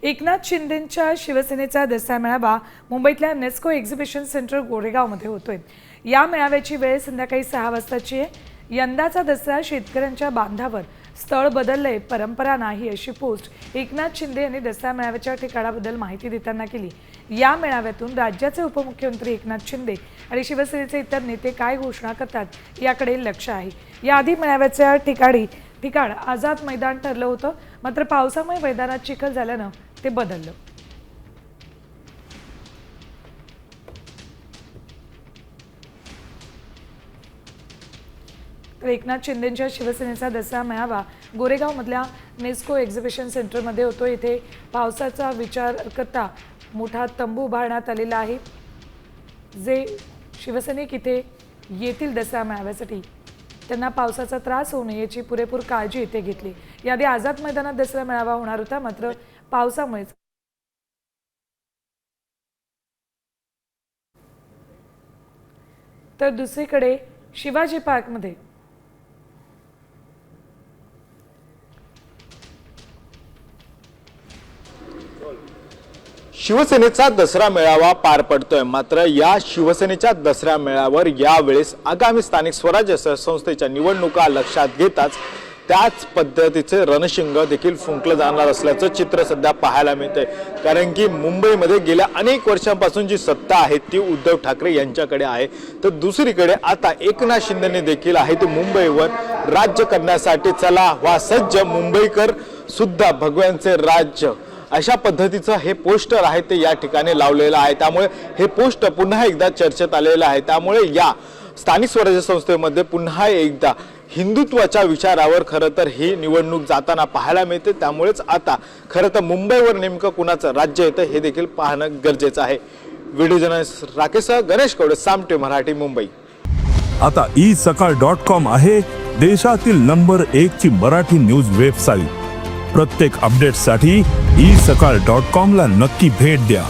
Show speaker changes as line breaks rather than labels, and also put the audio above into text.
एकनाथ शिंदेंच्या शिवसेनेचा दसरा मेळावा मुंबईतल्या नेस्को एक्झिबिशन सेंटर गोरेगावमध्ये होतोय। या मेळाव्याची वेळ संध्याकाळी 6 वाजताची आहे। यंदाचा दसरा शेतकऱ्यांच्या बांधावर स्थळ बदललंय, परंपरा नाही, अशी पोस्ट एकनाथ शिंदे यांनी दसरा मेळाव्याच्या ठिकाणाबद्दल माहिती देताना केली। या मेळाव्यातून राज्याचे उपमुख्यमंत्री एकनाथ शिंदे आणि शिवसेनेचे इतर नेते काय घोषणा करतात याकडे लक्ष आहे। याआधी मेळाव्याच्या ठिकाण आझाद मैदान ठरलं होतं, मात्र पावसामुळे मैदानात चिखल झाल्यानं ते बदललं। तर एकनाथ शिंदेंच्या शिवसेनेचा दसरा मेळावा गोरेगावमधल्या नेस्को एक्झिबिशन सेंटरमध्ये होतो। इथे पावसाचा विचार करता मोठा तंबू उभारण्यात आलेला आहे, जे शिवसैनिक इथे येतील दसरा मेळाव्यासाठी त्यांना पावसाचा त्रास होऊ नये याची पुरेपूर काळजी इथे घेतली। याआधी आझाद मैदानात दसरा मेळावा होणार होता, मात्र पावसामुळे तर दुसरीकडे शिवाजी पार्कमध्ये
शिवसेनेचा दसरा मेळावा पार पडतोय। मात्र या शिवसेनेच्या दसरा मेळाव्यावर यावेळेस आगामी स्थानिक स्वराज्य संस्थेच्या निवडणुका लक्षात घेताच त्याच पद्धतीचे रणशिंग देखील फुंकलं जाणार असल्याचं चित्र सध्या पाहायला मिळतंय। कारण की मुंबईमध्ये गेल्या अनेक वर्षांपासून जी सत्ता आहे ती उद्धव ठाकरे यांच्याकडे आहे, तर दुसरीकडे आता एकनाथ शिंदेने देखील आहे ते मुंबईवर राज्य करण्यासाठी चला वा सज्ज मुंबईकर सुद्धा भगव्यांचे राज्य अशा पद्धतीचं हे पोस्टर आहे ते या ठिकाणी लावलेलं आहे। त्यामुळे हे पोस्ट पुन्हा एकदा चर्चेत आलेलं आहे। त्यामुळे या स्थानिक स्वराज्य संस्थेमध्ये पुन्हा एकदा हिंदुत्वाच्या विचारावर खरं तर ही निवडणूक जाताना पाहायला मिळते। त्यामुळेच आता खरं तर मुंबईवर नेमकं कुणाचं राज्य येतं हे देखील पाहणं गरजेचं आहे। व्हिडिओ जर्नलिस्ट राकेशसह गणेश कवडे, सामटे मराठी, मुंबई।
आता isakal.com आहे देशातील नंबर 1 ची मराठी न्यूज वेबसाईट। प्रत्येक अपडेटसाठी isakal.com ला नक्की भेट द्या।